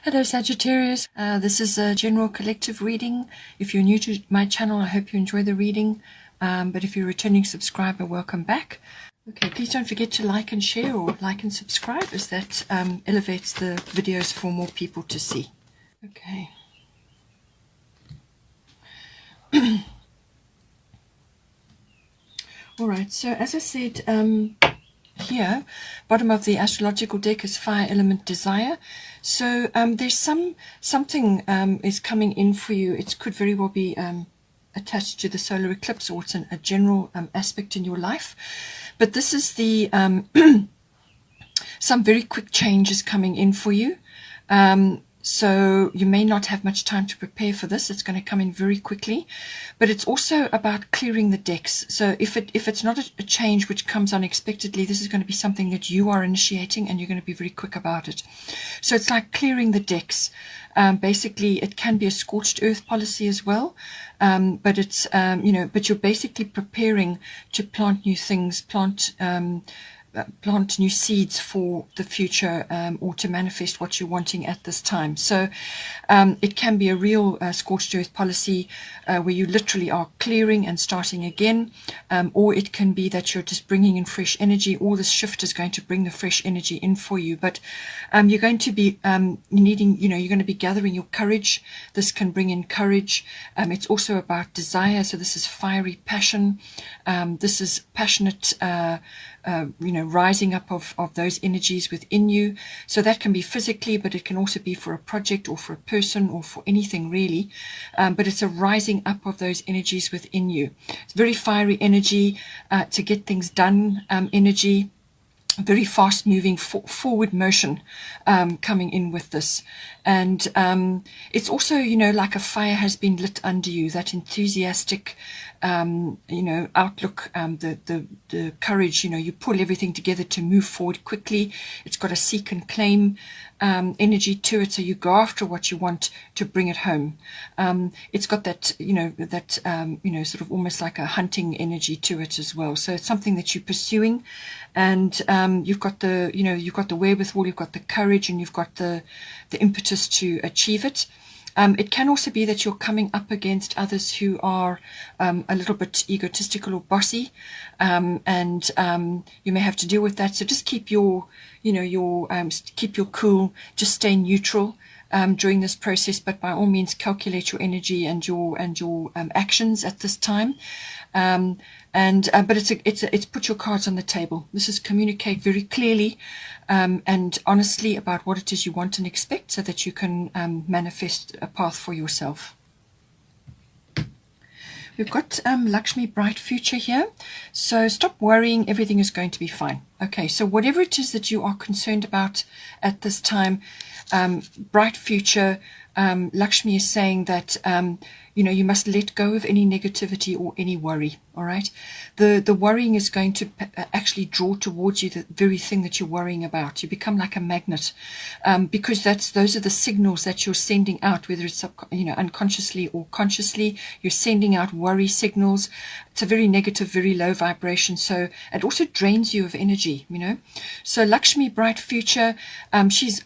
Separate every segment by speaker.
Speaker 1: Hello Sagittarius, this is a general collective reading. If you're new to my channel, I hope you enjoy the reading, but if you're a returning subscriber, welcome back. Okay, please don't forget to like and share, or like and subscribe, as that elevates the videos for more people to see. Okay. Alright, so as I said, here, bottom of the astrological deck is fire element desire. So there's something is coming in for you. It could very well be attached to the solar eclipse, or it's a general aspect in your life. But this is the some very quick changes coming in for you. So you may not have much time to prepare for this. It's going to come in very quickly, but it's also about clearing the decks. So if it's not a change which comes unexpectedly, this is going to be something that you are initiating, and you're going to be very quick about it. So it's like clearing the decks. Basically, it can be a scorched earth policy as well, but it's but you're basically preparing to plant new things, plant new seeds for the future, or to manifest what you're wanting at this time. So it can be a real scorched earth policy where you literally are clearing and starting again, or it can be that you're just bringing in fresh energy, or this shift is going to bring the fresh energy in for you. But you're going to be needing, you're going to be gathering your courage. This can bring in courage. It's also about desire. So this is fiery passion. This is passionate rising up of those energies within you. So that can be physically, but it can also be for a project, or for a person, or for anything really. But it's a rising up of those energies within you. It's very fiery energy, to get things done energy. Very fast moving forward motion coming in with this. And it's also, like a fire has been lit under you, that enthusiastic outlook, the courage, you pull everything together to move forward quickly. It's got a seek and claim energy to it, so you go after what you want to bring it home. It's got that sort of almost like a hunting energy to it as well. So it's something that you're pursuing, and you've got the wherewithal, you've got the courage, and you've got the impetus to achieve it. It can also be that you're coming up against others who are a little bit egotistical or bossy, and you may have to deal with that. So just keep your cool, just stay neutral during this process, but by all means calculate your energy and your actions at this time. But it's put your cards on the table. This is communicate very clearly and honestly about what it is you want and expect, so that you can manifest a path for yourself. We've got Lakshmi, bright future here. So stop worrying, everything is going to be fine. Okay, so whatever it is that you are concerned about at this time, bright future, Lakshmi is saying that you must let go of any negativity or any worry. All right, the worrying is going to actually draw towards you the very thing that you're worrying about. You become like a magnet, because those are the signals that you're sending out, whether it's unconsciously or consciously. You're sending out worry signals. It's a very negative, very low vibration. So it also drains you of energy. So Lakshmi, bright future, she's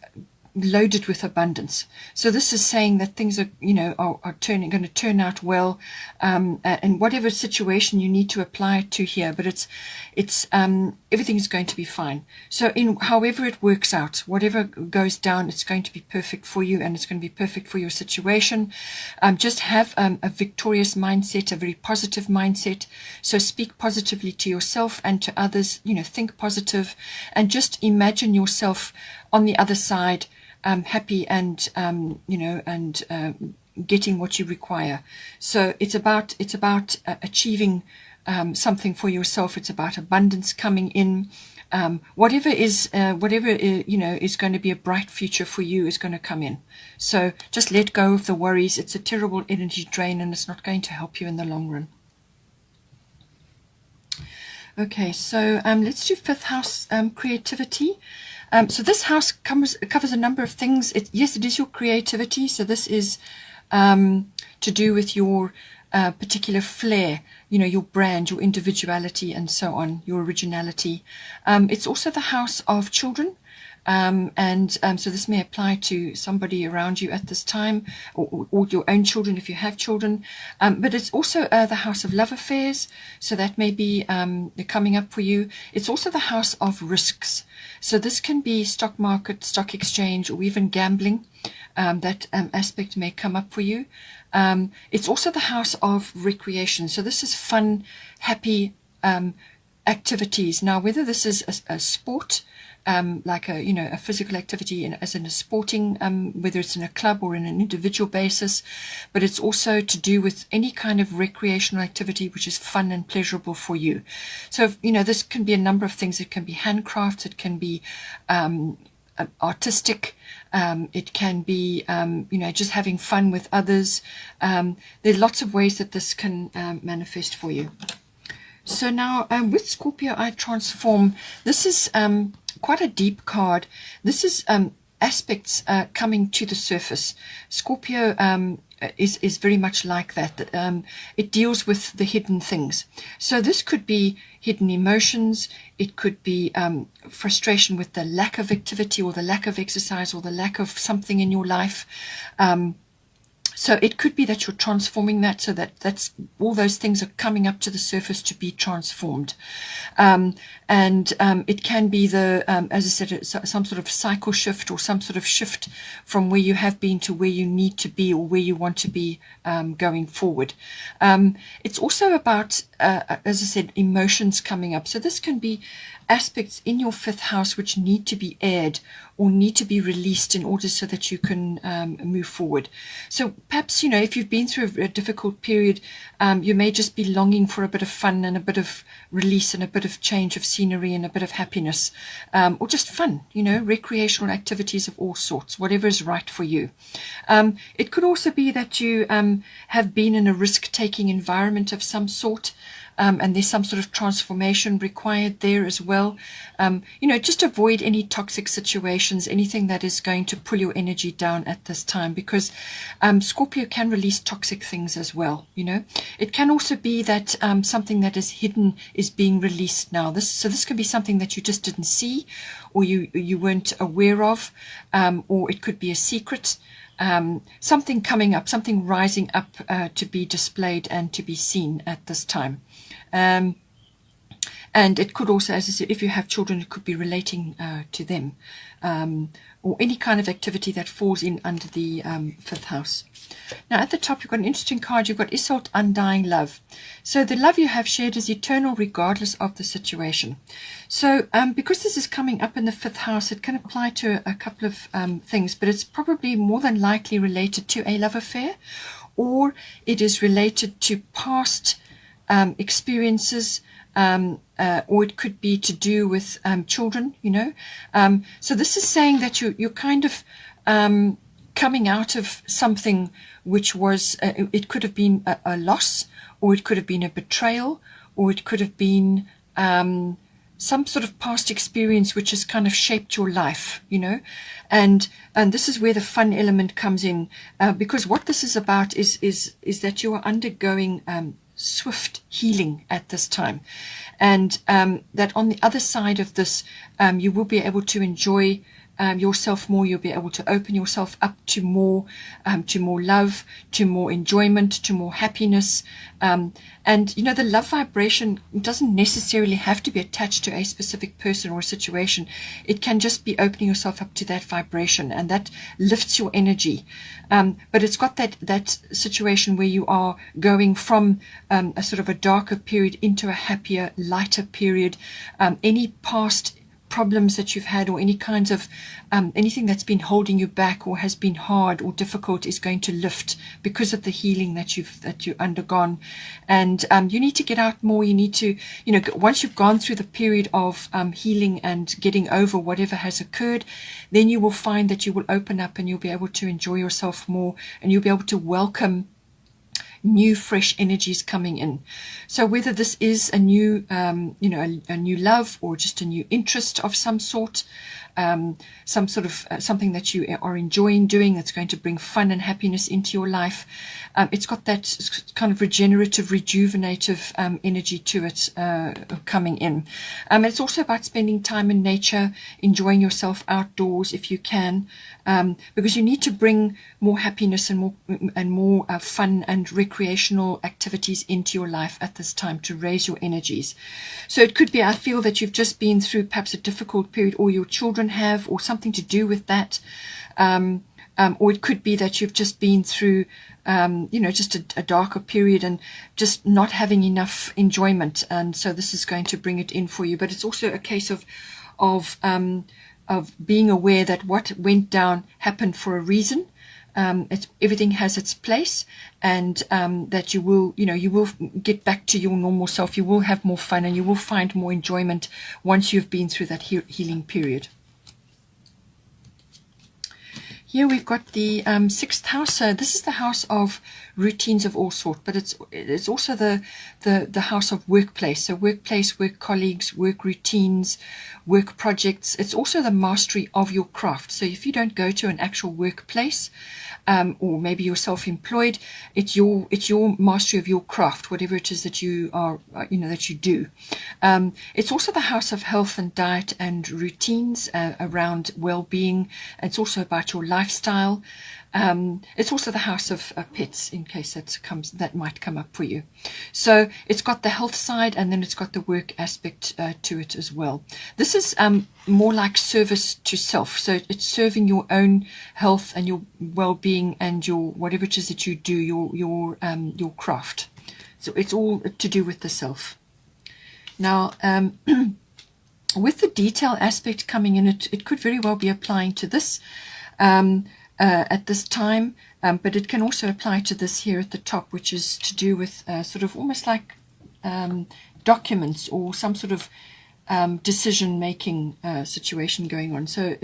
Speaker 1: loaded with abundance. So this is saying that things are going to turn out well, and whatever situation you need to apply it to here, but it's everything is going to be fine. So however it works out, whatever goes down, it's going to be perfect for you, and it's going to be perfect for your situation. Just have a victorious mindset, a very positive mindset. So speak positively to yourself and to others. Think positive, and just imagine yourself on the other side, happy and getting what you require. So it's about achieving something for yourself. It's about abundance coming in. Whatever is going to be a bright future for you is going to come in. So just let go of the worries. It's a terrible energy drain, and it's not going to help you in the long run. Okay, so let's do fifth house, creativity. So this house covers a number of things. Yes, it is your creativity. So this is to do with your particular flair, your brand, your individuality, and so on, your originality. It's also the house of children. So this may apply to somebody around you at this time, or your own children if you have children. But it's also the house of love affairs, so that may be coming up for you. It's also the house of risks. So this can be stock market, stock exchange, or even gambling. That aspect may come up for you. It's also the house of recreation. So this is fun, happy activities. Now, whether this is a sport, like a physical activity as in a sporting, whether it's in a club or in an individual basis, but it's also to do with any kind of recreational activity which is fun and pleasurable for you. So, this can be a number of things. It can be handcrafts, it can be artistic, it can be, just having fun with others. There are lots of ways that this can manifest for you. So now with Scorpio, I transform. This is quite a deep card. This is aspects coming to the surface. Scorpio is very much like that. It deals with the hidden things. So this could be hidden emotions. It could be frustration with the lack of activity or the lack of exercise or the lack of something in your life. So it could be that you're transforming that, so that's all those things are coming up to the surface to be transformed. It can be as I said, some sort of cycle shift or some sort of shift from where you have been to where you need to be or where you want to be going forward. It's also about, as I said, emotions coming up. So this can be aspects in your fifth house which need to be aired or need to be released in order so that you can move forward. So perhaps, if you've been through a difficult period, you may just be longing for a bit of fun and a bit of release and a bit of change of scenery and a bit of happiness, or just fun, recreational activities of all sorts, whatever is right for you. It could also be that you have been in a risk-taking environment of some sort, and there's some sort of transformation required there as well. Just avoid any toxic situations, anything that is going to pull your energy down at this time, because Scorpio can release toxic things as well. It can also be that something that is hidden is being released now. This can be something that you just didn't see, or you weren't aware of, or it could be a secret. Something coming up, something rising up to be displayed and to be seen at this time. And it could also, as I said, if you have children, it could be relating to them, or any kind of activity that falls in under the fifth house. Now at the top, you've got an interesting card. You've got Isolde, Undying Love. So the love you have shared is eternal regardless of the situation. So because this is coming up in the fifth house, it can apply to a couple of things, but it's probably more than likely related to a love affair, or it is related to past experiences, or it could be to do with children, So this is saying that you're kind of coming out of something which was, it could have been a loss, or it could have been a betrayal, or it could have been some sort of past experience which has kind of shaped your life, and this is where the fun element comes in, because what this is about is that you are undergoing swift healing at this time, and that on the other side of this, you will be able to enjoy yourself more. You'll be able to open yourself up to more love, to more enjoyment, to more happiness. And the love vibration doesn't necessarily have to be attached to a specific person or a situation. It can just be opening yourself up to that vibration, and that lifts your energy. But it's got that situation where you are going from a sort of a darker period into a happier, lighter period. Any past problems that you've had, or any kinds of anything that's been holding you back or has been hard or difficult, is going to lift because of the healing that you've undergone. And you need to get out more. You need to, once you've gone through the period of healing and getting over whatever has occurred, then you will find that you will open up and you'll be able to enjoy yourself more, and you'll be able to welcome new fresh energies coming in. So whether this is a new a new love, or just a new interest of some sort, some sort of something that you are enjoying doing that's going to bring fun and happiness into your life. It's got that kind of regenerative, rejuvenative energy to it coming in. It's also about spending time in nature, enjoying yourself outdoors if you can, because you need to bring more happiness and more fun and recreational activities into your life at this time to raise your energies. So it could be, I feel that you've just been through perhaps a difficult period, or your children have, or something to do with that. Or it could be that you've just been through, just a darker period and just not having enough enjoyment. And so this is going to bring it in for you. But it's also a case of being aware that what went down happened for a reason. Everything has its place, and that you will get back to your normal self. You will have more fun, and you will find more enjoyment once you've been through that healing period. Here we've got the 6th house. So this is the house of routines of all sorts, but it's also the house of workplace. So workplace, work colleagues, work routines, work projects. It's also the mastery of your craft. So if you don't go to an actual workplace, or maybe you're self-employed, it's your mastery of your craft, whatever it is that you are, that you do. It's also the house of health and diet and routines around well-being. It's also about your lifestyle. It's also the house of pets, in case that might come up for you. So it's got the health side, and then it's got the work aspect to it as well. This is more like service to self. So it's serving your own health and your well-being and your whatever it is that you do, your craft. So it's all to do with the self. Now, with the detail aspect coming in, it could very well be applying to this. At this time, but it can also apply to this here at the top, which is to do with sort of almost like documents or some sort of decision-making situation going on. So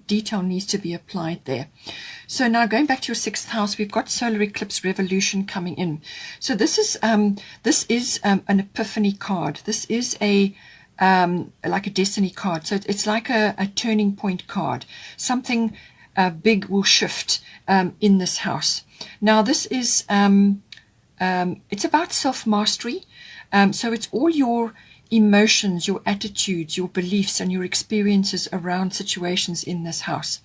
Speaker 1: detail needs to be applied there. So now going back to your 6th house, we've got solar eclipse revolution coming in. So this is an epiphany card. This is like a destiny card. So it's like a turning point card. Something big will shift in this house. Now this is it's about self-mastery. So it's all your emotions, your attitudes, your beliefs, and your experiences around situations in this house.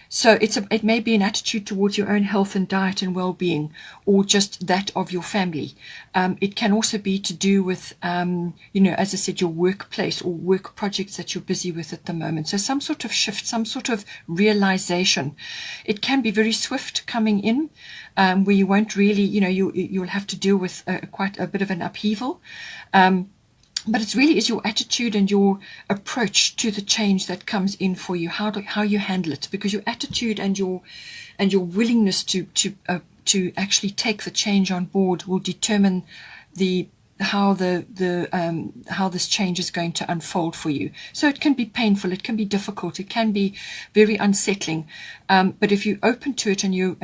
Speaker 1: So it may be an attitude towards your own health and diet and well-being, or just that of your family. It can also be to do with, as I said, your workplace or work projects that you're busy with at the moment. So some sort of shift, some sort of realization. It can be very swift coming in, where you won't really, you'll have to deal with quite a bit of an upheaval. But it really is your attitude and your approach to the change that comes in for you, how you handle it, because your attitude and your willingness to actually take the change on board will determine how this change is going to unfold for you. So it can be painful, it can be difficult, it can be very unsettling. But if you're open to it and you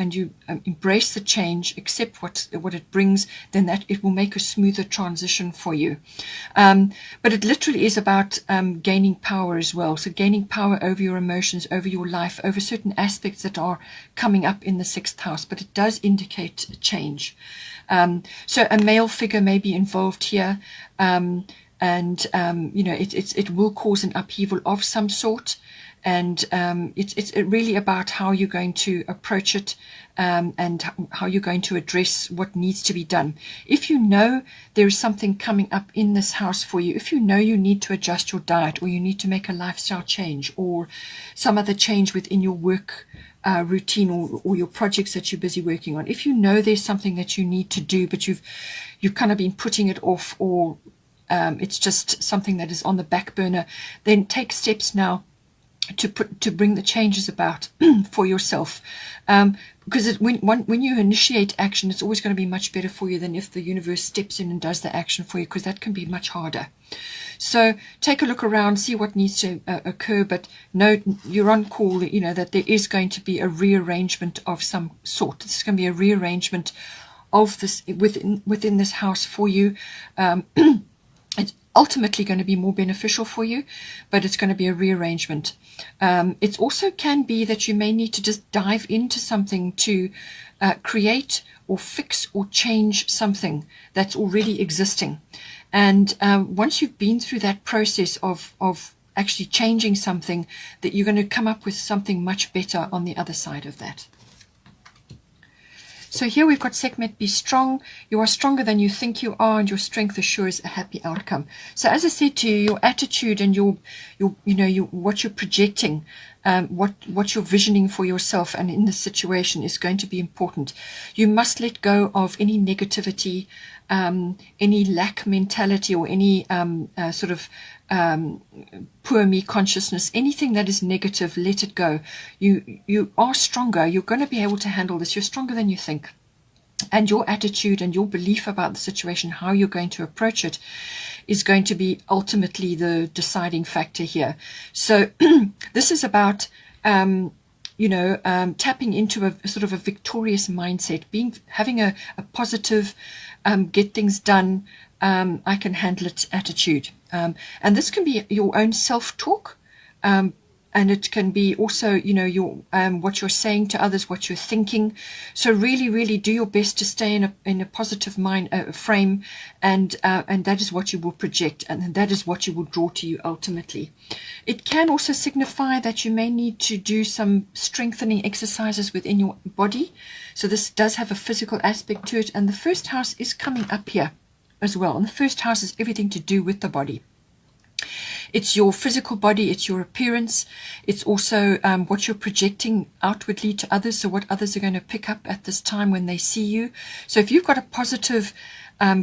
Speaker 1: embrace the change, accept what it brings, then that it will make a smoother transition for you. But it literally is about gaining power as well. So gaining power over your emotions, over your life, over certain aspects that are coming up in the 6th house. But it does indicate change. So a male figure may be involved here, it will cause an upheaval of some sort, and it's really about how you're going to approach it, and how you're going to address what needs to be done. If you know there is something coming up in this house for you, if you know you need to adjust your diet, or you need to make a lifestyle change, or some other change within your work routine, or your projects that you're busy working on, if you know there's something that you need to do, but you've kind of been putting it off, or it's just something that is on the back burner, then take steps now to bring the changes about for yourself. Because when you initiate action, it's always going to be much better for you than if the universe steps in and does the action for you, because that can be much harder. So take a look around, see what needs to occur, but note you're on call, that there is going to be a rearrangement of some sort. It's going to be a rearrangement of this within this house for you. ultimately going to be more beneficial for you, but it's going to be a rearrangement. It also can be that you may need to just dive into something to create or fix or change something that's already existing. And once you've been through that process of actually changing something, that you're going to come up with something much better on the other side of that. So here we've got Sekhmet, be strong. You are stronger than you think you are, and your strength assures a happy outcome. So as I said to you, your attitude and your what you're projecting, what you're visioning for yourself and in this situation is going to be important. You must let go of any negativity, any lack mentality, or any sort of poor me consciousness. Anything that is negative, let it go. You are stronger. You're going to be able to handle this. You're stronger than you think. And your attitude and your belief about the situation, how you're going to approach it, is going to be ultimately the deciding factor here. So this is about tapping into a sort of a victorious mindset, having a positive, get things done, I can handle it attitude. And this can be your own self-talk, and it can be also, your what you're saying to others, what you're thinking. So really, really do your best to stay in a positive mind frame, and that is what you will project, and that is what you will draw to you ultimately. It can also signify that you may need to do some strengthening exercises within your body. So this does have a physical aspect to it, and the first house is coming up here as well. And the first house is everything to do with the body. It's your physical body, it's your appearance, it's also what you're projecting outwardly to others, so what others are going to pick up at this time when they see you. So if you've got a positive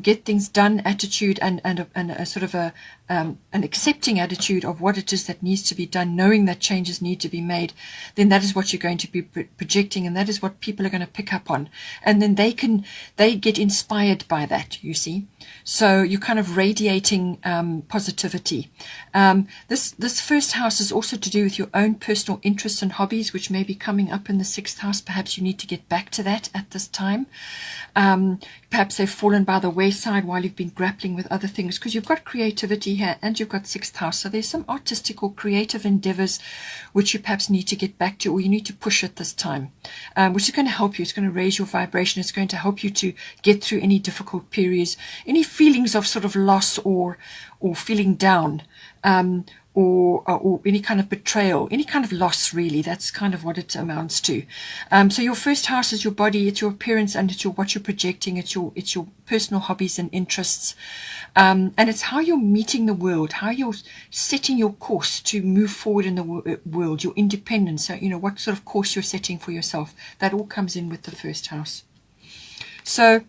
Speaker 1: get things done attitude and a sort of an accepting attitude of what it is that needs to be done, knowing that changes need to be made, then that is what you're going to be projecting, and that is what people are going to pick up on, and then they get inspired by that, you see. So you're kind of radiating positivity. This first house is also to do with your own personal interests and hobbies, which may be coming up in the sixth house. Perhaps you need to get back to that at this time. Perhaps they've fallen by the wayside while you've been grappling with other things, because you've got creativity here and you've got sixth house. So there's some artistic or creative endeavors which you perhaps need to get back to, or you need to push at this time, which is going to help you. It's going to raise your vibration. It's going to help you to get through any difficult periods, any feelings of sort of loss or feeling down, or any kind of betrayal, any kind of loss, really. That's kind of what it amounts to. So your first house is your body, it's your appearance, and it's what you're projecting. It's your personal hobbies and interests, and it's how you're meeting the world, how you're setting your course to move forward in the world, your independence. So what sort of course you're setting for yourself. That all comes in with the first house. So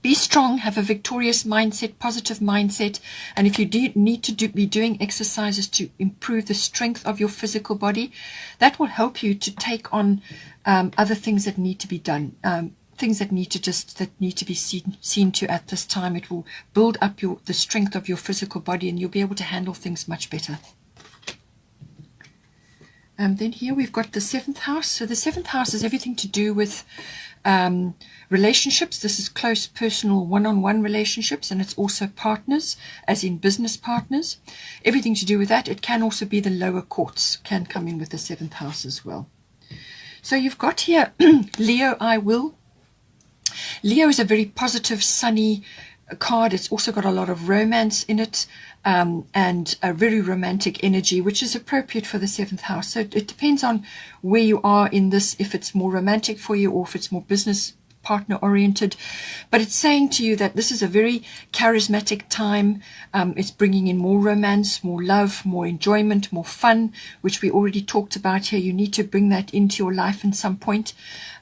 Speaker 1: be strong, have a victorious mindset, positive mindset, and if you need to be doing exercises to improve the strength of your physical body, that will help you to take on other things that need to be done, things that need to be seen to at this time. It will build up the strength of your physical body, and you'll be able to handle things much better. Then here we've got the seventh house. So the seventh house is everything to do with relationships. This is close, personal, one-on-one relationships, and it's also partners, as in business partners. Everything to do with that. It can also be the lower courts, can come in with the seventh house as well. So you've got here Leo, I will. Leo is a very positive, sunny card. It's also got a lot of romance in it, and a very romantic energy, which is appropriate for the seventh house. So it depends on where you are in this, if it's more romantic for you or if it's more business partner oriented. But it's saying to you that this is a very charismatic time. It's bringing in more romance, more love, more enjoyment, more fun, which we already talked about here. You need to bring that into your life at some point.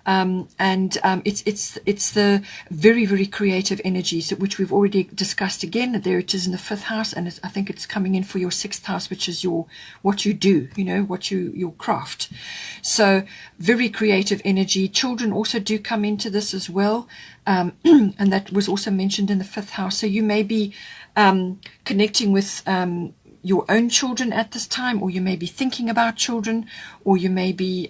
Speaker 1: It's the very, very creative energies, which we've already discussed again. There it is in the fifth house, and I think it's coming in for your sixth house, which is what you do, your craft. So very creative energy. Children also do come into this as well, and that was also mentioned in the fifth house. So you may be connecting with your own children at this time, or you may be thinking about children, or you may be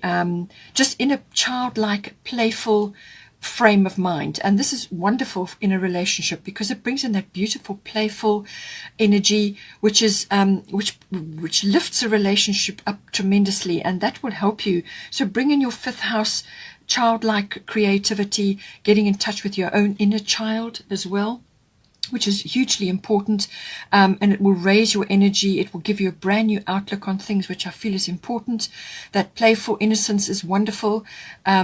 Speaker 1: just in a childlike, playful, frame of mind. And this is wonderful in a relationship because it brings in that beautiful, playful energy, which is which lifts a relationship up tremendously, and that will help you. So bring in your 5th house, childlike creativity, getting in touch with your own inner child as well, which is hugely important, and it will raise your energy. It will give you a brand new outlook on things, which I feel is important. That playful innocence is wonderful,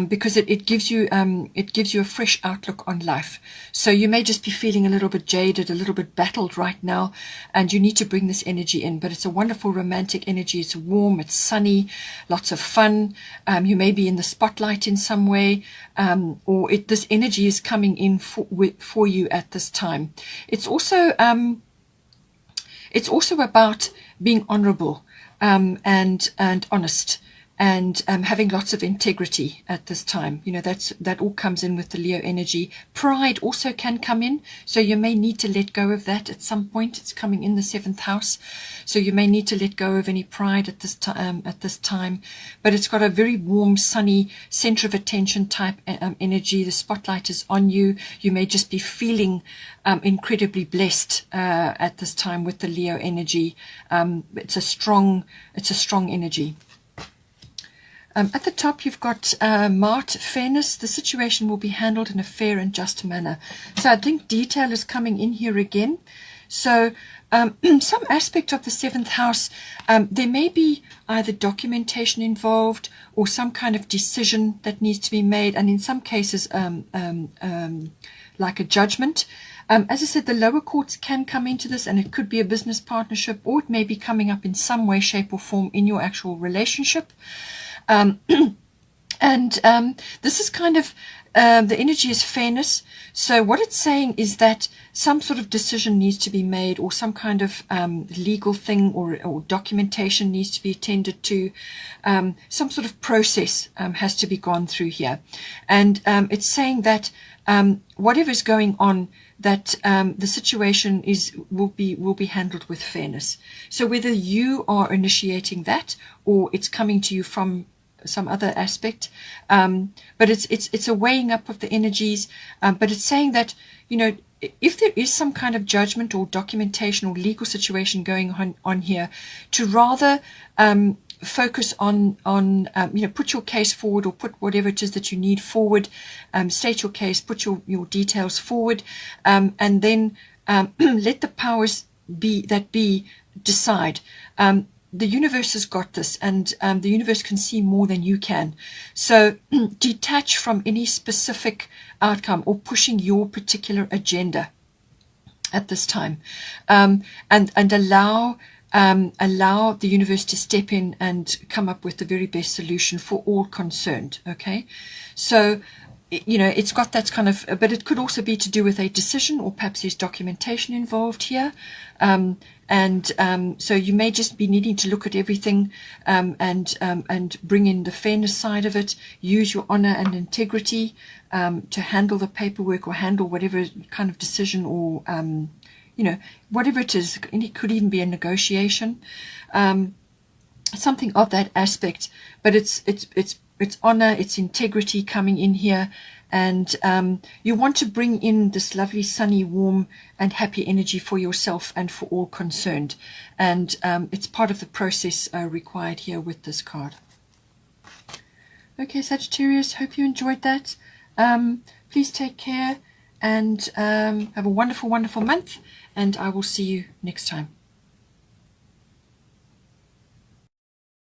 Speaker 1: because it gives you a fresh outlook on life. So you may just be feeling a little bit jaded, a little bit battled right now, and you need to bring this energy in. But it's a wonderful romantic energy. It's warm, it's sunny, lots of fun. You may be in the spotlight in some way, or this energy is coming in for you at this time. It's also about being honorable, and honest, and having lots of integrity at this time. You know, that all comes in with the Leo energy. Pride also can come in, so you may need to let go of that at some point. It's coming in the 7th house, so you may need to let go of any pride at this time. But it's got a very warm, sunny, center of attention type energy. The spotlight is on you. You may just be feeling incredibly blessed at this time with the Leo energy. It's a strong energy. At the top, you've got Mart, fairness. The situation will be handled in a fair and just manner. So I think detail is coming in here again. So some aspect of the 7th house, there may be either documentation involved or some kind of decision that needs to be made, and in some cases like a judgment. As I said, the lower courts can come into this, and it could be a business partnership, or it may be coming up in some way, shape or form in your actual relationship. This is kind of the energy is fairness. So what it's saying is that some sort of decision needs to be made, or some kind of legal thing or documentation needs to be attended to. Some sort of process has to be gone through here, and it's saying that whatever is going on, that the situation will be handled with fairness. So whether you are initiating that or it's coming to you from some other aspect, but it's a weighing up of the energies. But it's saying that, you know, if there is some kind of judgment or documentation or legal situation going on here, to rather focus on you know, put your case forward, or put whatever it is that you need forward, state your case, put your details forward, and then let the powers be decide. The universe has got this, and the universe can see more than you can. So detach from any specific outcome or pushing your particular agenda at this time, and allow the universe to step in and come up with the very best solution for all concerned. Okay, so you know, it's got that kind of, but it could also be to do with a decision, or perhaps there's documentation involved here. So you may just be needing to look at everything, and bring in the fairness side of it. Use your honor and integrity to handle the paperwork, or handle whatever kind of decision, or you know, whatever it is. It could even be a negotiation, something of that aspect. But it's honor, it's integrity coming in here, and you want to bring in this lovely, sunny, warm and happy energy for yourself and for all concerned, and it's part of the process required here with this card. Okay, Sagittarius, hope you enjoyed that. Please take care, and have a wonderful month, and I will see you next time.